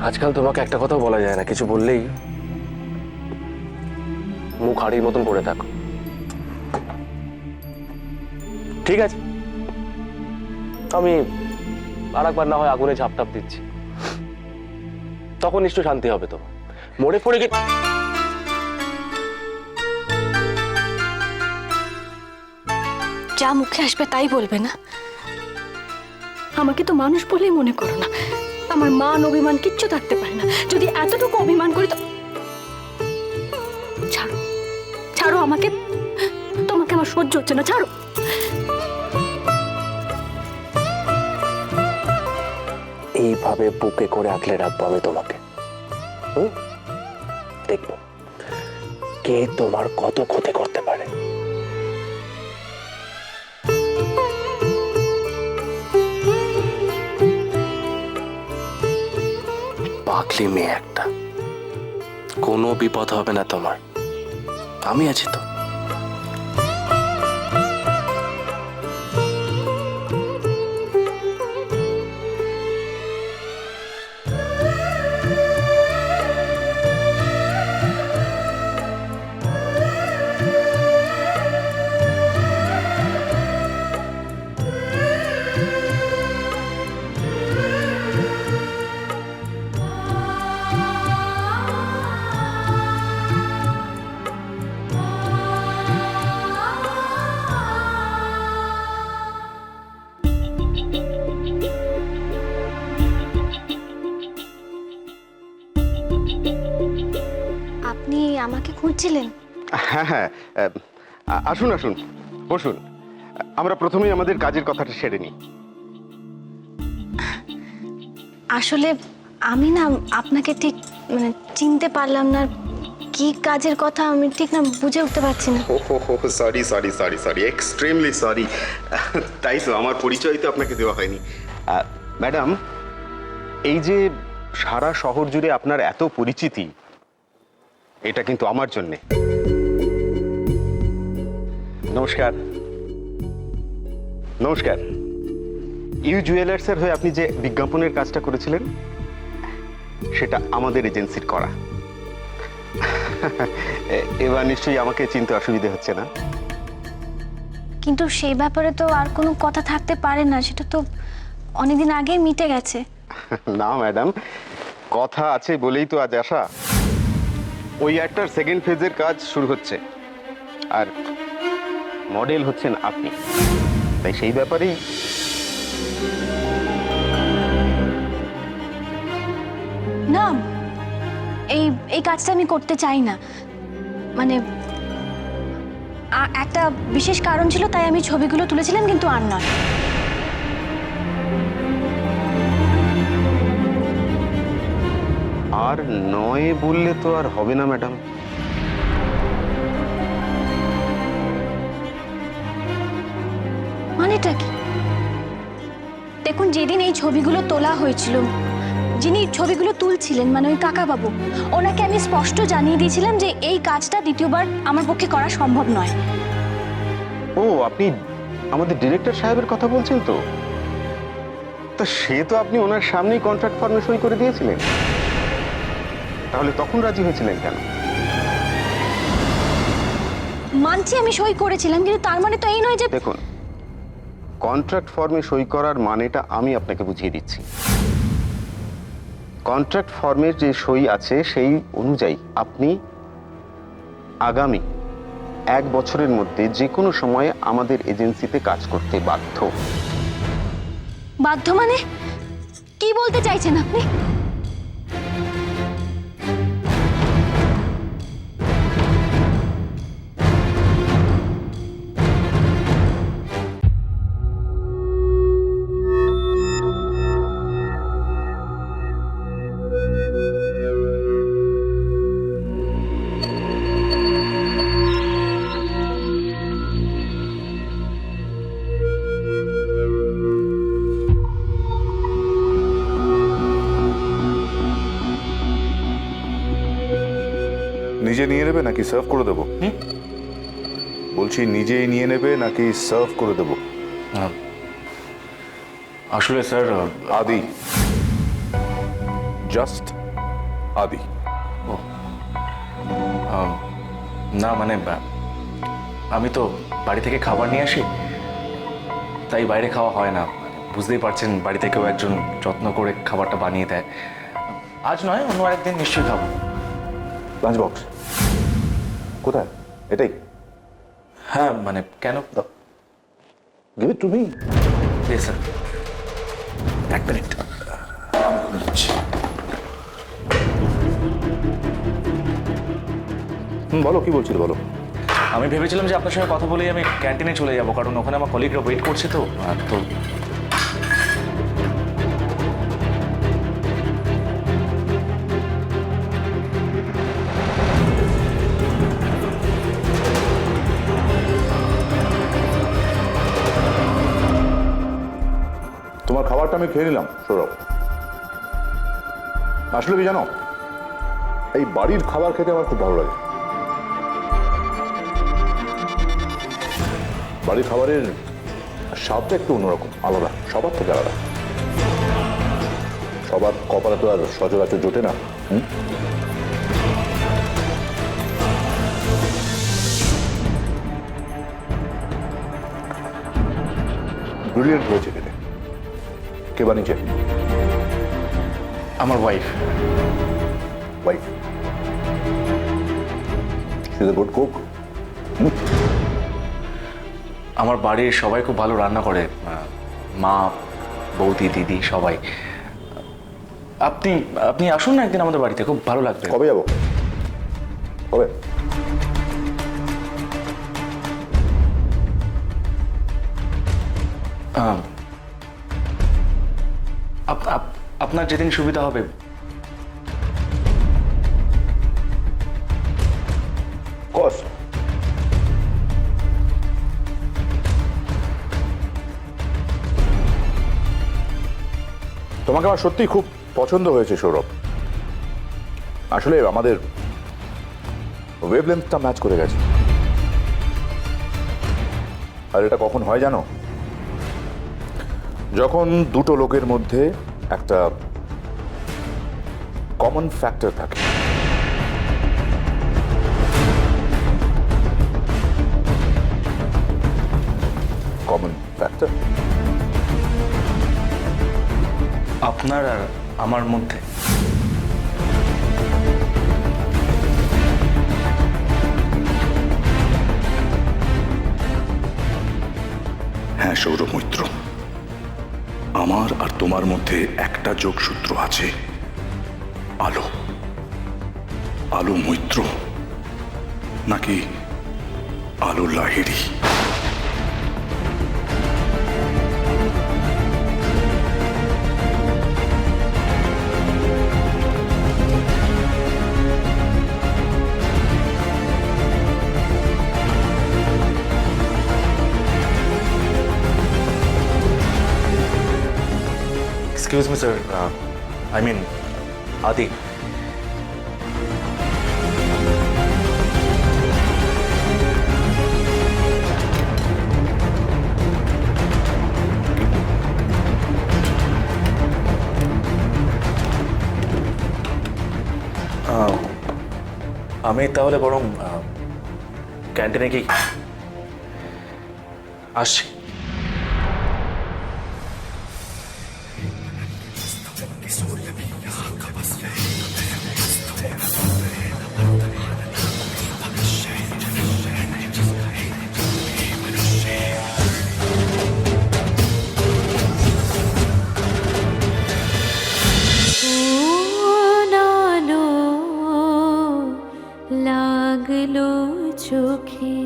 আজকাল তোমাকে একটা কথাও বলা যায় না, কিছু বললেই মুখ হাড়ির মতন পড়ে থাকো। ঠিক আছে, আমি আর একবার না হয় আগুনে ঝাপটাপ দিচ্ছি, তখন নিশ্চয় শান্তি হবে তোমার। মরে পড়ে গেছে। যা মুখে আসবে তাই বলবে না। আমাকে তো মানুষ বলেই মনে করো না। আমার মান অভিমান কিচ্ছু থাকতে পারে না। যদি এতটুকু অভিমান করি তো ছাড়ো, ছাড়ো আমাকে। তোমাকে আমার সহ্য হচ্ছে না, ছাড়ো। এইভাবে বুকে করে আঁকলে রাখবো আমি তোমাকে। দেখবো কে তোমার কত ক্ষতি করতে পারে। পাগলি মেয়ে একটা, কোনো বিপদ হবে না তোমার, আমি আছি তো। আপনি আমাকে খুঁজছিলেন? হ্যাঁ হ্যাঁ, আসুন আসুন, বসুন। আমরা প্রথমেই আমাদের কাজের কথাটা সেরে নিই। আসলে আমি না আপনাকে ঠিক চিনতে পারলাম না। কি কাজের কথা আমি ঠিক না বুঝে উঠতে পারছি না। Sorry sorry sorry sorry, extremely sorry. তাই তো, আমার পরিচয় তো আপনাকে দেওয়া হয়নি। ম্যাডাম, এই যে সারা শহর জুড়ে আপনার এত পরিচিতি, এটা কিন্তু আমার জন্যে। নমস্কার। নমস্কার। ইউ জুয়েলার্সের হয়ে আপনি যে বিজ্ঞাপনের কাজটা করেছিলেন, সেটা আমাদের এজেন্সির করা। এবার নিশ্চয়ই আমাকে চিনতে অসুবিধা হচ্ছে না? কিন্তু সেই ব্যাপারে তো আর কোনো কথা থাকতে পারে না, সেটা তো অনেকদিন আগেই মিটে গেছে। না ম্যাডাম, কথা আছে বলেই তো আজ আসা। ওই একটার সেকেন্ড ফেজের কাজ শুরু হচ্ছে, আর মডেল হচ্ছেন আপনি, তাই সেই ব্যাপারেই। না, এই এই কাজটা আমি করতে চাই না। একটা বিশেষ কারণ ছিল, তাই আমি ছবিগুলো তুলেছিলাম, কিন্তু আর নয়। আর নয় বললে তো আর হবে না ম্যাডাম। মানেটা কি? দেখুন, যেদিন এই ছবিগুলো তোলা হয়েছিল, যিনি ছবিগুলো তুলছিলেন ওই কাকাবাবু, ওনাকে আমি স্পষ্ট জানিয়ে দিয়েছিলাম যে এই কাজটা দ্বিতীয়বার আমার পক্ষে করা সম্ভব নয়। ও, আপনি আমাদের ডিরেক্টর সাহেবের কথা বলছেন তো? তা সে তো আপনি ওনার সামনেই কন্ট্রাক্ট ফর্মে সই করে দিয়েছিলেন, তাহলে তখন রাজি হয়েছিলেন কেন? মানছি আমি সই করেছিলাম, কিন্তু তার মানে তো এই নয় যে। দেখুন, কন্ট্রাক্ট ফর্মে সই করার মানেটা আমি আপনাকে বুঝিয়ে দিচ্ছি। কন্ট্রাক্ট ফর্মের যে সই আছে সেই অনুযায়ী আপনি আগামী 1 বছরের মধ্যে যে কোনো সময়ে আমাদের এজেন্সিতে কাজ করতে বাধ্য। বাধ্য মানে কি বলতে চাইছেন আপনি? নিজে নিয়ে নেবে নাকি সার্ভ করে দেবো? বলছি নিজেই নিয়ে নেবে নাকি সার্ভ করে দেবো? আসলে স্যার, আদি, জাস্ট আদি। না মানে আমি তো বাড়ি থেকে খাবার নিয়ে আসি, তাই বাইরে খাওয়া হয় না। বুঝতেই পারছেন, বাড়ি থেকেও একজন যত্ন করে খাবারটা বানিয়ে দেয়। আজ নয়, অন্য আরেকদিন নিশ্চয়ই খাবো। লাঞ্চ বক্স কোথায়? এটাই? হ্যাঁ মানে কেন? Give it to me. Please sir, এক মিনিট। বলো, কি বলছিল বলো। আমি ভেবেছিলাম যে আপনার সঙ্গে কথা বলেই আমি ক্যান্টিনে চলে যাব, কারণ ওখানে আমার কলিগরা ওয়েট করছে। তো তো তোমার খাবারটা আমি খেয়ে নিলাম সৌরভ। আসলে কি জানো, এই বাড়ির খাবার খেতে আমার খুব ভালো লাগে। বাড়ির খাবারের স্বাদটা একটু অন্যরকম, আলাদা, সবার থেকে আলাদা। সবার কপালে তো আর সচরাচর জোটে না। ব্রিলিয়েন্ট হয়েছে খেতে। কে বানিয়েছে? আমার wife. Wife? She is a good cook. আমার বাড়ির সবাই খুব ভালো রান্না করে, মা, বৌদি, দিদি সবাই। আপনি আপনি আসুন না একদিন আমাদের বাড়িতে, খুব ভালো লাগবে। কবে যাবো? কবে? আপনার যেদিন সুবিধা হবে। কস তোমাকে আমার সত্যি খুব পছন্দ হয়েছে সৌরভ। আসলে আমাদের ওয়েভলেন্থটা ম্যাচ করে গেছে। আর এটা কখন হয় জানো? যখন দুটো লোকের মধ্যে একটা কমন ফ্যাক্টর থাকে। কমন ফ্যাক্টর আপনার আর আমার মধ্যে। হ্যাঁ সৌরভ মৈত্র, আমার আর তোমার মধ্যে একটা যোগসূত্র আছে, আলো। আলো মৈত্র নাকি আলো Lahiri? Excuse me, sir. I mean, Adi. আমি তাহলে বরং ক্যান্টিনে কি আসছি। লাগলো চোখে